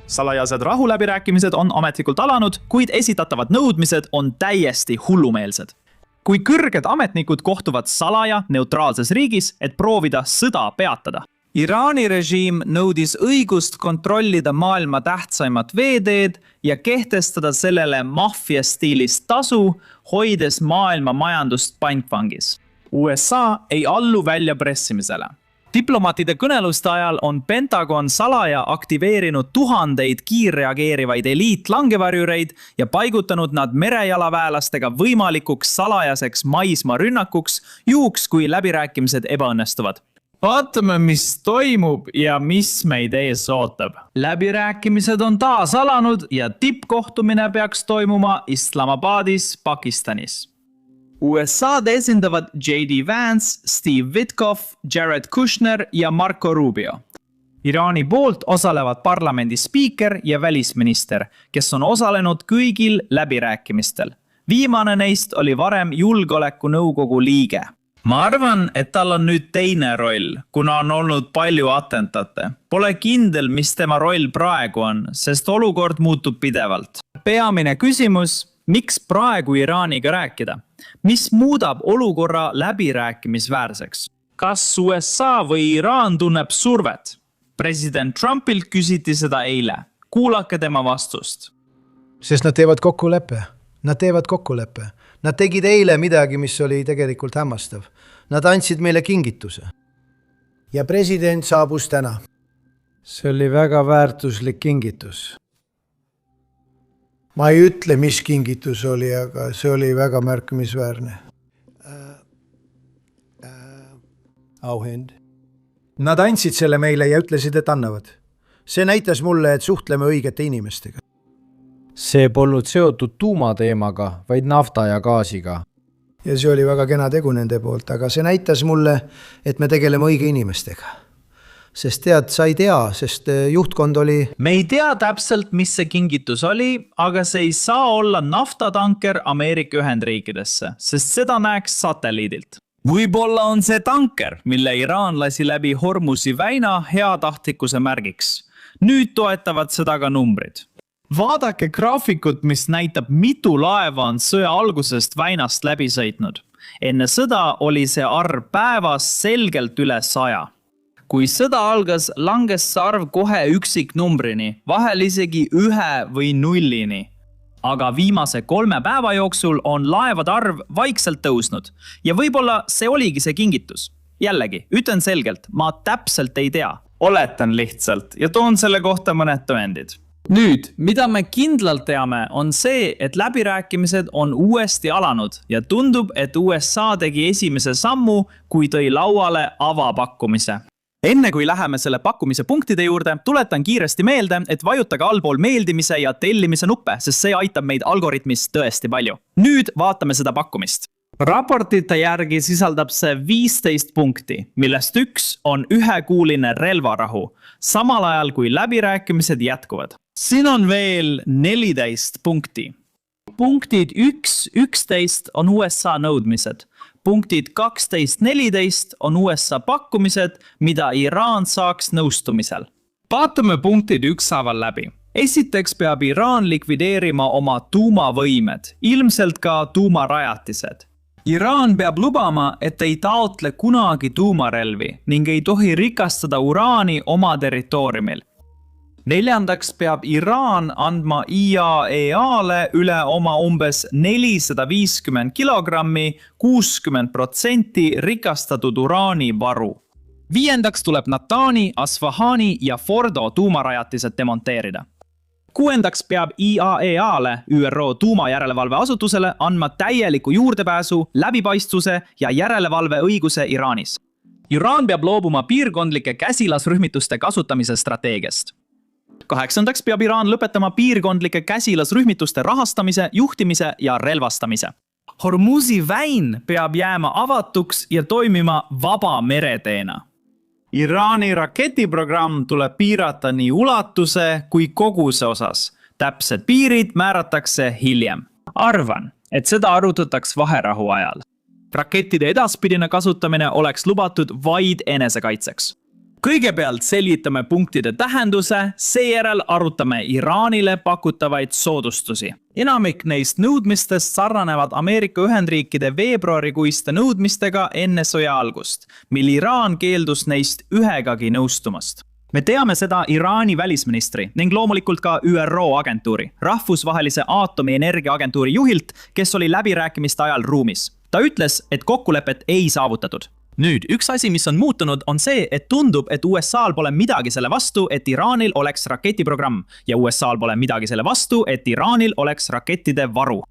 Salajased rahuläbirääkimised on ametlikult alanud, kuid esitatavad nõudmised on täiesti hullumeelsed. Kui kõrged ametnikud kohtuvad salaja neutraalses riigis, et proovida sõda peatada. Iraani režiim nõudis õigust kontrollida maailma tähtsaimat veeteed ja kehtestada sellele maffia-stiilis tasu, hoides maailma majandust pantvangis. USA ei allu väljapressimisele. Diplomaatide kõneluste ajal on Pentagon salaja aktiveerinud tuhandeid kiirreageerivaid eliitlangevärjureid ja paigutanud nad merejalaväelastega võimalikuks salajaseks maismaa rünnakuks, juhuks kui läbirääkimised ebaõnnestuvad. Vaatame, mis toimub ja mis meid ees ootab. Läbirääkimised on taas alanud ja tippkohtumine peaks toimuma Islamabadis, Pakistanis. USA'd esindavad J.D. Vance, Steve Witkoff, Jared Kushner ja Marco Rubio. Iraani poolt osalevad parlamendi spiiker ja välisminister, kes on osalenud kõigil läbirääkimistel. Viimane neist oli varem julgeolekunõukogu liige. Ma arvan, et tal on nüüd teine roll, kuna on olnud palju atentate. Pole kindel, mis tema roll praegu on, sest olukord muutub pidevalt. Peamine küsimus, miks praegu Iraaniga rääkida? Mis muudab olukorra läbirääkimisväärseks? Kas USA või Iraan tunneb survet? President Trumpilt küsiti seda eile. Kuulake tema vastust. Sest nad teevad kokkuleppe. Nad tegid eile midagi, mis oli tegelikult hämmastav. Nad andsid meile kingituse. Ja president saabus täna. See oli väga väärtuslik kingitus. Ma ei ütle, mis kingitus oli, aga see oli väga märkimisväärne. Auhind. Nad andsid selle meile ja ütlesid, et annavad. See näitas mulle, et suhtleme õigete inimestega. See polnud seotud tuumateemaga, vaid nafta ja gaasiga. Ja see oli väga kena tegu nende poolt, aga see näitas mulle, et me tegeleme õige inimestega. Sest tead, sa ei tea, sest juhtkond oli... Me ei tea täpselt, mis see kingitus oli, aga see ei saa olla naftatanker Ameerika Ühendriikidesse, sest seda näeks satelliidilt. Võib-olla on see tanker, mille Iraan lasi läbi Hormuzi väina heatahtlikkuse märgiks. Nüüd toetavad seda ka numbrid. Vaadake graafikut, mis näitab, mitu laeva on sõja algusest väinast läbi sõitnud. Enne sõda oli see arv päevas selgelt üle 100. Kui sõda algas, langes see arv kohe üksiknumbrini, vahel isegi 1 või 0-ni. Aga viimase 3 päeva jooksul on laevade arv vaikselt tõusnud. Ja võib-olla see oligi see kingitus. Jällegi, ütlen selgelt, ma täpselt ei tea. Oletan lihtsalt ja toon selle kohta mõned tõendid. Nüüd, mida me kindlalt teame, on see, et läbirääkimised on uuesti alanud ja tundub, et USA tegi esimese sammu, kui tõi lauale avapakkumise. Enne kui läheme selle pakkumise punktide juurde, tuletan kiiresti meelde, et vajutage allpool meeldimise ja tellimise nuppe, sest see aitab meid algoritmis tõesti palju. Nüüd vaatame seda pakkumist. Raportite järgi sisaldab see 15 punkti, millest üks on 1-kuuline relvarahu, samal ajal kui läbirääkimised jätkuvad. Siin on veel 14 punkti. Punktid 1-11 on USA nõudmised. Punktid 12-14 on USA pakkumised, mida Iraan saaks nõustumisel. Vaatame punktid ükshaaval läbi. Esiteks peab Iraan likvideerima oma tuumavõimed, ilmselt ka tuumarajatised. Iraan peab lubama, et ei taotle kunagi tuumarelvi ning ei tohi rikastada uraani oma territooriumil. Neljandaks peab Iraan andma IAEA-le üle oma umbes 450 kilogrammi 60% rikastatud uraani varu. Viiendaks tuleb Natanzi, Asfahani ja Fordo tuumarajatised demonteerida. Kuuendaks peab IAEA-le, ÜRO tuumajärelevalveasutusele, andma täieliku juurdepääsu, läbipaistvuse ja järelevalveõiguse Iraanis. Iraan peab loobuma piirkondlike käsilasrühmituste kasutamise strateegiast. Kaheksandaks peab Iraan lõpetama piirkondlike käsilasrühmituste rahastamise, juhtimise ja relvastamise. Hormuzi väin peab jääma avatuks ja toimima vaba mereteena. Iraani raketiprogramm tuleb piirata nii ulatuse kui koguse osas. Täpsed piirid määratakse hiljem. Arvan, et seda arutataks vaherahu ajal. Rakettide edaspidine kasutamine oleks lubatud vaid enesekaitseks. kõigepealt selgitame punktide tähenduse, seejärel arutame Iraanile pakutavaid soodustusi. Enamik neist nõudmistest sarnanevad Ameerika Ühendriikide veebruarikuiste nõudmistega enne sõja algust, mil Iraan keeldus neist ühegagi nõustumast. Me teame seda Iraani välisministri ning loomulikult ka ÜRO agentuuri, rahvusvahelise aatomienergia agentuuri juhilt, kes oli läbirääkimiste ajal ruumis. Ta ütles, et kokkulepet ei saavutatud. Nüüd, üks asi, mis on muutunud, on see, et tundub, et USA'l pole midagi selle vastu, et Iraanil oleks raketiprogramm ja USA'l pole midagi selle vastu, et Iraanil oleks rakettide varu.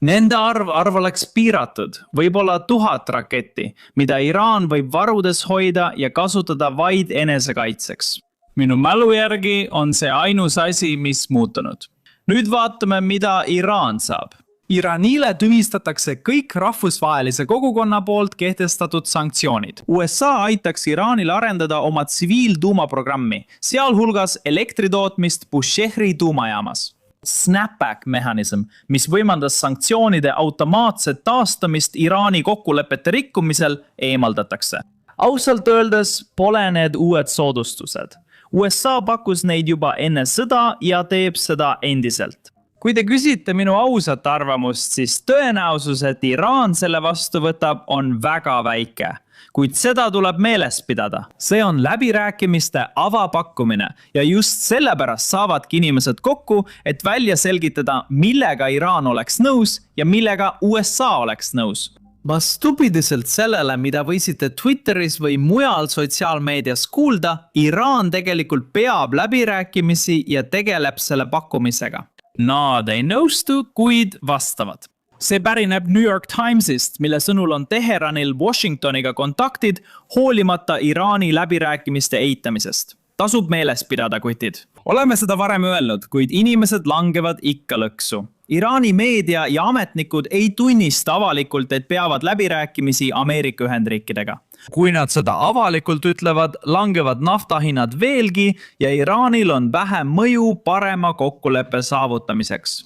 Nende arv oleks piiratud, võib-olla 1000 raketti, mida Iraan võib varudes hoida ja kasutada vaid enesekaitseks. Minu mälu järgi on see ainus asi, mis muutunud. Nüüd vaatame, mida Iraan saab. Iraanile tühistatakse kõik rahvusvahelise kogukonna poolt kehtestatud sanktsioonid. USA aitaks Iraanil arendada oma tsiviiltuumaprogrammi, sealhulgas elektritootmist Bushehri tuumajaamas. Snapback mehanism, mis võimaldas sanktsioonide automaatset taastamist Iraani kokkulepete rikkumisel, eemaldatakse. Ausalt öeldes pole need uued soodustused. USA pakkus neid juba enne sõda ja teeb seda endiselt. Kui te küsite minu ausat arvamust, siis tõenäosus, et Iraan selle vastu võtab, on väga väike. Kuid seda tuleb meeles pidada. See on läbirääkimiste avapakkumine ja just sellepärast saavadki inimesed kokku, et välja selgitada, millega Iraan oleks nõus ja millega USA oleks nõus. Vastupidiselt sellele, mida võisite Twitteris või mujal sotsiaalmeedias kuulda, Iraan tegelikult peab läbirääkimisi ja tegeleb selle pakkumisega. Nad ei nõustu, kuid vastavad. See pärineb New York Timesist, mille sõnul on Teheranil Washingtoniga kontaktid hoolimata Iraani läbirääkimiste eitamisest. Tasub meeles pidada, kutid. Oleme seda varem öelnud, kuid inimesed langevad ikka lõksu. Iraani meedia ja ametnikud ei tunnista avalikult, et peavad läbirääkimisi Ameerika Ühendriikidega. Kui nad seda avalikult ütlevad, langevad naftahinnad veelgi ja Iraanil on vähem mõju parema kokkuleppe saavutamiseks.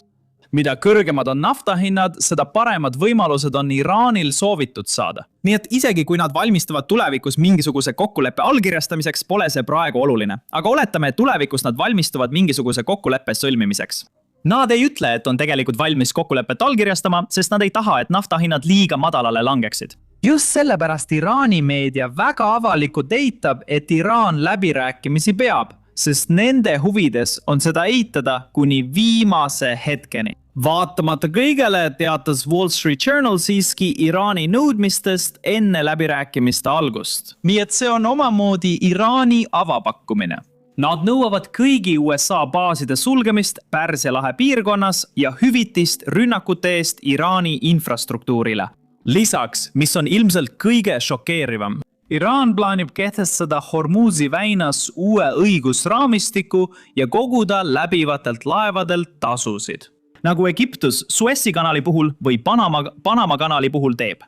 Mida kõrgemad on naftahinnad, seda paremad võimalused on Iraanil soovitud saada. Nii et isegi kui nad valmistuvad tulevikus mingisuguse kokkuleppe allkirjastamiseks, pole see praegu oluline. Aga oletame, et tulevikus nad valmistuvad mingisuguse kokkuleppe sõlmimiseks. Nad ei ütle, et on tegelikult valmis kokkulepet allkirjastama, sest nad ei taha, et naftahinnad liiga madalale langeksid. Just sellepärast Iraani meedia väga avalikult eitab, et Iraan läbirääkimisi peab, sest nende huvides on seda eitada kuni viimase hetkeni. Vaatamata kõigele teatas Wall Street Journal siiski Iraani nõudmistest enne läbirääkimiste algust. Nii et see on omamoodi Iraani avapakkumine. Nad nõuavad kõigi USA baaside sulgemist Pärsia lahe piirkonnas ja hüvitist rünnakute eest Iraani infrastruktuurile. Lisaks, mis on ilmselt kõige šokeerivam, Iraan plaanib kehtestada Hormuzi väinas uue õigusraamistiku ja koguda läbivatelt laevadelt tasusid. Nagu Egiptus Suessi kanali puhul või Panama kanali puhul teeb.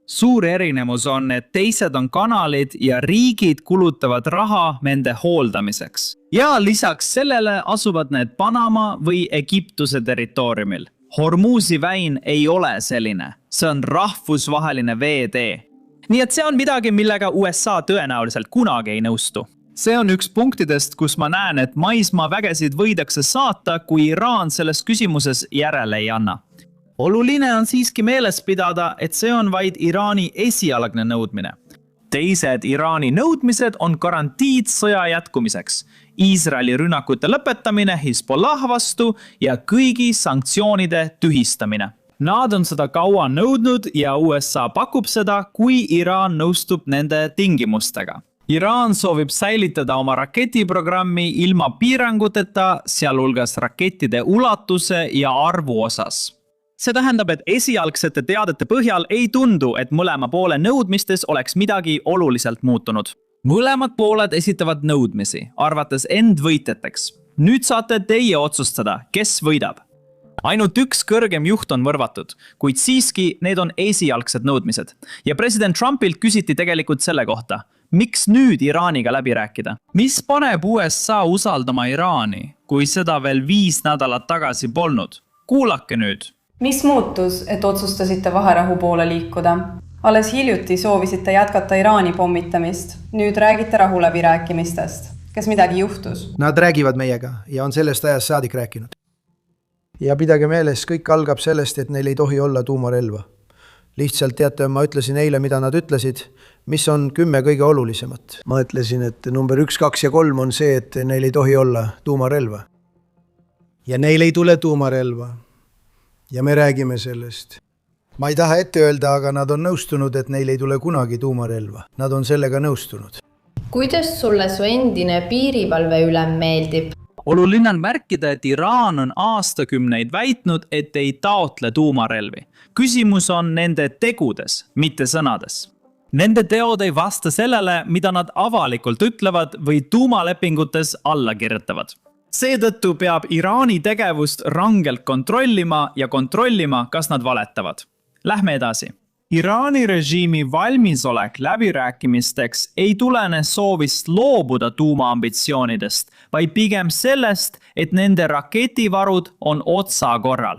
Suur erinevus on, et teised on kanalid ja riigid kulutavad raha nende hooldamiseks. Ja lisaks sellele asuvad need Panama või Egiptuse territooriumil. Hormuzi väin ei ole selline. See on rahvusvaheline veetee. Nii et see on midagi, millega USA tõenäoliselt kunagi ei nõustu. See on üks punktidest, kus ma näen, et maismaa vägesid võidakse saata, kui Iraan selles küsimuses järele ei anna. Oluline on siiski meeles pidada, et see on vaid Iraani esialgne nõudmine. Teised Iraani nõudmised on garantiid sõja jätkumiseks, Iisraeli rünnakute lõpetamine Hezbollah vastu ja kõigi sanktsioonide tühistamine. Nad on seda kaua nõudnud ja USA pakub seda, kui Iraan nõustub nende tingimustega. Iraan soovib säilitada oma raketiprogrammi ilma piiranguteta, sealhulgas rakettide ulatuse ja arvu osas. See tähendab, et esialgsete teadete põhjal ei tundu, et mõlema poole nõudmistes oleks midagi oluliselt muutunud. Mõlemad pooled esitavad nõudmisi, arvates end võitjateks. Nüüd saate teie otsustada, kes võidab. Ainult üks kõrgem juht on võrvatud, kuid siiski need on esialgsed nõudmised. Ja president Trumpilt küsiti tegelikult selle kohta. Miks nüüd Iraaniga läbi rääkida? Mis paneb USA usaldama Iraani, kui seda veel 5 nädalat tagasi polnud? Kuulake nüüd. Mis muutus, et otsustasite vaherahu poole liikuda? Alles hiljuti soovisite jätkata Iraani pommitamist. Nüüd räägite rahuläbirääkimistest. Kas midagi juhtus? Nad räägivad meiega ja on sellest ajast saadik rääkinud. Ja pidage meeles, kõik algab sellest, et neil ei tohi olla tuumarelva. Lihtsalt teate, ma ütlesin eile, mida nad ütlesid, mis on 10 kõige olulisemat. Ma ütlesin, et number 1, 2 ja 3 on see, et neil ei tohi olla tuumarelva. Ja neil ei tule tuumarelva. Ja me räägime sellest. Ma ei taha ette öelda, aga nad on nõustunud, et neil ei tule kunagi tuumarelva. Nad on sellega nõustunud. Kuidas sulle su endine piirivalve ülem meeldib? Oluline on märkida, et Iraan on aastakümneid väitnud, et ei taotle tuumarelvi. Küsimus on nende tegudes, mitte sõnades. Nende teod ei vasta sellele, mida nad avalikult ütlevad või tuumalepingutes alla kirjutavad. Seetõttu peab Iraani tegevust rangelt kontrollima ja kontrollima, kas nad valetavad. Lähme edasi. Iraani režiimi valmisolek läbirääkimisteks ei tulene soovist loobuda tuumaambitsioonidest, vaid pigem sellest, et nende raketivarud on otsa korral.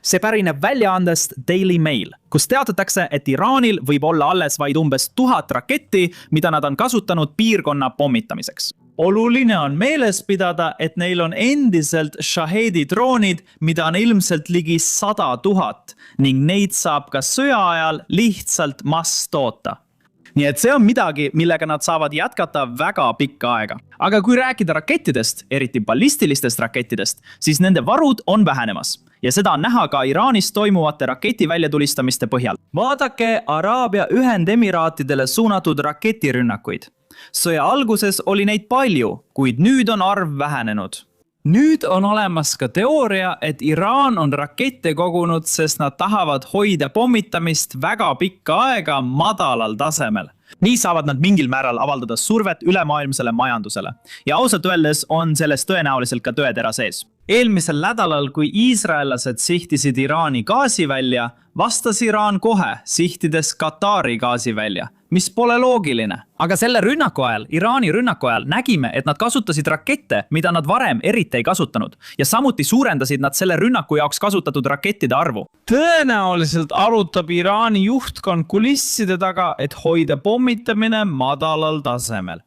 See pärineb väljaandest Daily Mail, kus teatatakse, et Iraanil võib olla alles vaid umbes 1000 raketti, mida nad on kasutanud piirkonna pommitamiseks. Oluline on meeles pidada, et neil on endiselt Shahedi droonid, mida on ilmselt ligi 100 000 ning neid saab ka sõja ajal lihtsalt masstoota. Nii et see on midagi, millega nad saavad jätkata väga pikka aega. Aga kui rääkida rakettidest, eriti ballistilistest rakettidest, siis nende varud on vähenemas. Ja seda on näha ka Iraanis toimuvate raketi väljatulistamiste põhjal. Vaadake Araabia Ühendemiraatidele suunatud raketirünnakuid. Sõja alguses oli neid palju, kuid nüüd on arv vähenenud. Nüüd on olemas ka teooria, et Iraan on rakette kogunud, sest nad tahavad hoida pommitamist väga pikka aega madalal tasemel. Nii saavad nad mingil määral avaldada survet ülemaailmsele majandusele. Ja ausalt öeldes on selles tõenäoliselt ka tõetera sees. Eelmisel nädalal, kui iisraellased sihtisid Iraani gaasivälja, vastas Iraan kohe, sihtides Katari gaasivälja, mis pole loogiline. Aga selle rünnaku ajal, Iraani rünnaku ajal, nägime, et nad kasutasid rakette, mida nad varem eriti ei kasutanud. Ja samuti suurendasid nad selle rünnaku jaoks kasutatud rakettide arvu. Tõenäoliselt arutab Iraani juhtkond kulisside taga, et hoida pommitamine madalal tasemel.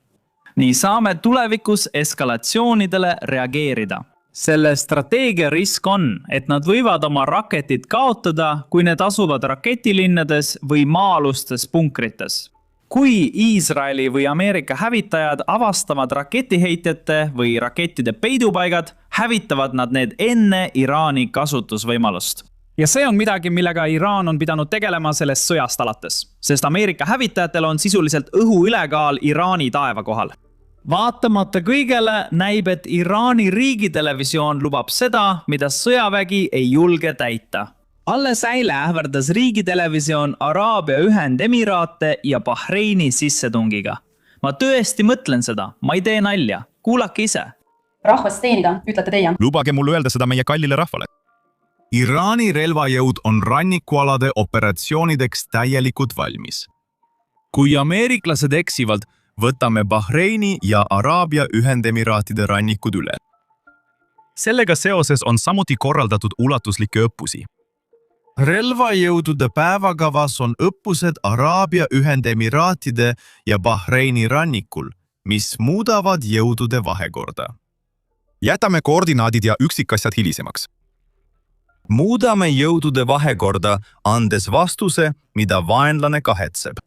Nii saame tulevikus eskalatsioonidele reageerida. Selle strateegia risk on, et nad võivad oma raketid kaotada, kui need asuvad raketilinnades või maa-alustes punkrites. Kui Iisraeli või Ameerika hävitajad avastavad raketiheitjate või rakettide peidupaigad, hävitavad nad need enne Iraani kasutusvõimalust. Ja see on midagi, millega Iraan on pidanud tegelema sellest sõjast alates, sest Ameerika hävitajatel on sisuliselt õhu ülekaal Iraani taeva kohal. Vaatamata kõigele näib, et Iraani riigitelevisioon lubab seda, mida sõjavägi ei julge täita. Alles eile ähvardas riigitelevisioon Araabia Ühendemiraate ja Bahreini sissetungiga. Ma tõesti mõtlen seda, ma ei tee nalja. Kuulake ise. Rahvast teenida, ütlete teie. Lubage mul öelda seda meie kallile rahvale. Iraani relvajõud on rannikualade operatsioonideks täielikult valmis. Kui ameeriklased eksivad, võtame Bahreini ja Araabia Ühendemiraatide rannikud üle. Sellega seoses on samuti korraldatud ulatuslikke õppusi. Relvajõudude päevakavas on õppused Araabia Ühendemiraatide ja Bahreini rannikul, mis muudavad jõudude vahekorda. Jätame koordinaadid ja üksikasjad hilisemaks. Muudame jõudude vahekorda, andes vastuse, mida vaenlane kahetseb.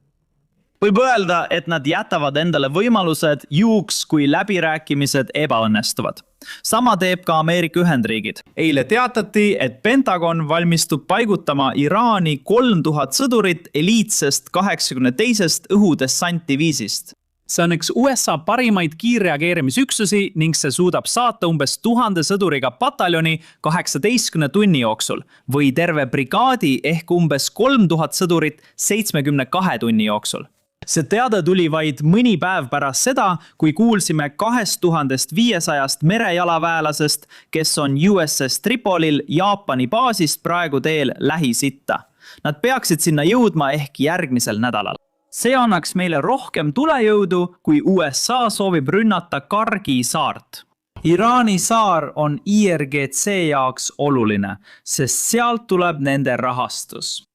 Võib öelda, et nad jätavad endale võimalused juuks, kui läbirääkimised ebaõnnestuvad. Sama teeb ka Ameerika Ühendriigid. Eile teatati, et Pentagon valmistub paigutama Iraani 3000 sõdurit eliitsest 82. õhudessantiviisist. See on üks USA parimaid kiirreageerimisüksusi ning see suudab saata umbes 1000 sõduriga pataljoni 18 tunni jooksul või terve brigaadi ehk umbes 3000 sõdurit 72 tunni jooksul. See teade tuli vaid mõni päev pärast seda, kui kuulsime 2500 merejalaväelasest, kes on USS Tripolil Jaapani baasist praegu teel Lähis-Itta. Nad peaksid sinna jõudma ehk järgmisel nädalal. See annaks meile rohkem tulejõudu, kui USA soovib rünnata Kargi saart. Iraani saar on IRGC jaoks oluline, sest sealt tuleb nende rahastus.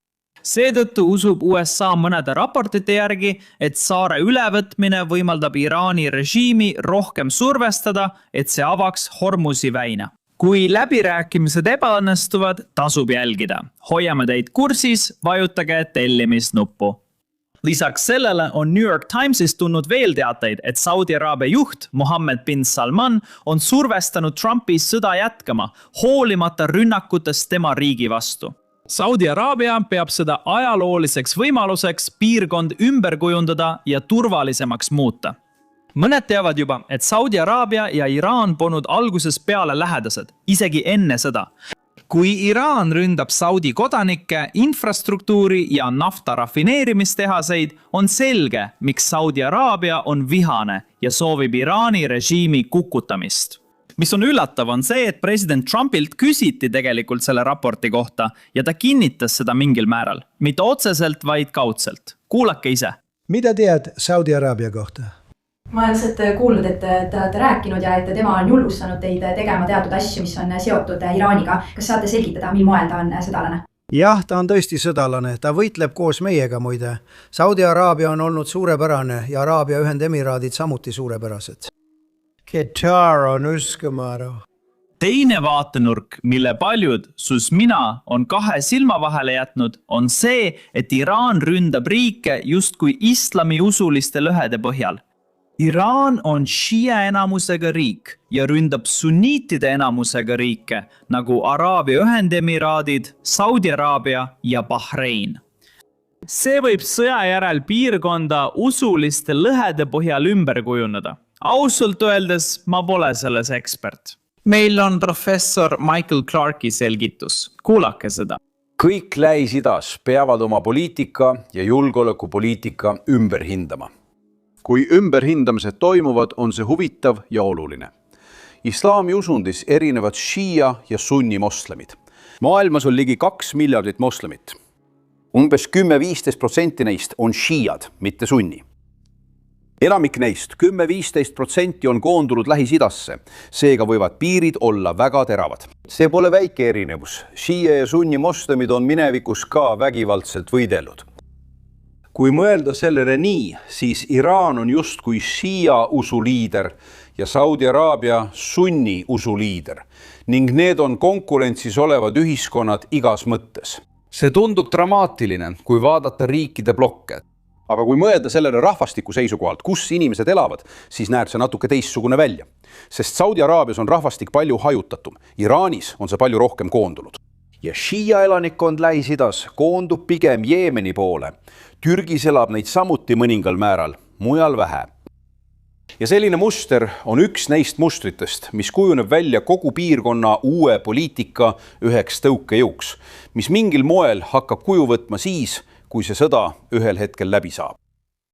Seetõttu usub USA mõnede raportite järgi, et saare ülevõtmine võimaldab Iraani režiimi rohkem survestada, et see avaks Hormuzi väina. Kui läbirääkimised ebaõnnestuvad, tasub jälgida. Hoiame teid kursis, vajutage tellimisnuppu. Lisaks sellele on New York Timesis tulnud veel teateid, et Saudi Araabia juht Mohammed bin Salman on survestanud Trumpi sõda jätkama, hoolimata rünnakutest tema riigi vastu. Saudi Araabia peab seda ajalooliseks võimaluseks piirkond ümber kujundada ja turvalisemaks muuta. Mõned teavad juba, et Saudi Araabia ja Iraan polnud alguses peale lähedased, isegi enne seda. Kui Iraan ründab Saudi kodanikke, infrastruktuuri ja nafta rafineerimistehaseid, on selge, miks Saudi Araabia on vihane ja soovib Iraani režiimi kukutamist. Mis on üllatav on see, et president Trumpilt küsiti tegelikult selle raporti kohta ja ta kinnitas seda mingil määral. Mitte otseselt, vaid kaudselt. Kuulake ise. Mida tead Saudi Araabia kohta? Ma olen lihtsalt kuulnud, et te olete rääkinud ja et tema on julgustanud teid tegema teatud asju, mis on seotud Iraaniga. Kas saate selgitada, mil moel ta on sõdalane? Jah, ta on tõesti sõdalane. Ta võitleb koos meiega muide. Saudi Araabia on olnud suurepärane ja Araabia Ühendemiraadid samuti suurepärased. Qatar on uskumatu. Teine vaatenurk, mille paljud, sus mina, on kahe silma vahele jätnud, on see, et Iraan ründab riike justkui islami usuliste lõhede põhjal. Iraan on šiia enamusega riik ja ründab sunniitide enamusega riike nagu Araabia Ühendemiraadid, Saudi Araabia ja Bahrein. See võib sõja järel piirkonda usuliste lõhede põhjal ümber kujuneda. Ausalt öeldes ma pole selles ekspert. Meil on professor Michael Clarki selgitus. Kuulake seda. Kõik Lähis-Idas peavad oma poliitika ja julgeolekupoliitika ümber hindama. Kui ümberhindamised toimuvad, on see huvitav ja oluline. Islami usundis erinevad šiia ja sunni moslemid. Maailmas on ligi 2 miljardit moslemit. Umbes 10-15% neist on šiiad, mitte sunni. Enamik neist, 10-15% on koondunud Lähis-Idasse, seega võivad piirid olla väga teravad. See pole väike erinevus. Šiia ja sunni moslemid on minevikus ka vägivaldselt võidelnud. Kui mõelda sellele nii, siis Iraan on justkui šiia usuliider ja Saudi Araabia sunni usuliider ning need on konkurentsis olevad ühiskonnad igas mõttes. See tundub dramaatiline, kui vaadata riikide blokke. Aga kui mõelda sellele rahvastiku seisukohalt, kus inimesed elavad, siis näeb see natuke teistsugune välja. Sest Saudi Araabias on rahvastik palju hajutatum, Iraanis on see palju rohkem koondunud. Ja šiia elanikkond Lähis-Idas koondub pigem Jeemeni poole. Türgis elab neid samuti mõningal määral, mujal vähe. Ja selline muster on üks neist mustritest, mis kujuneb välja kogu piirkonna uue poliitika üheks tõukejõuks, mis mingil moel hakkab kuju võtma siis, kui see sõda ühel hetkel läbi saab.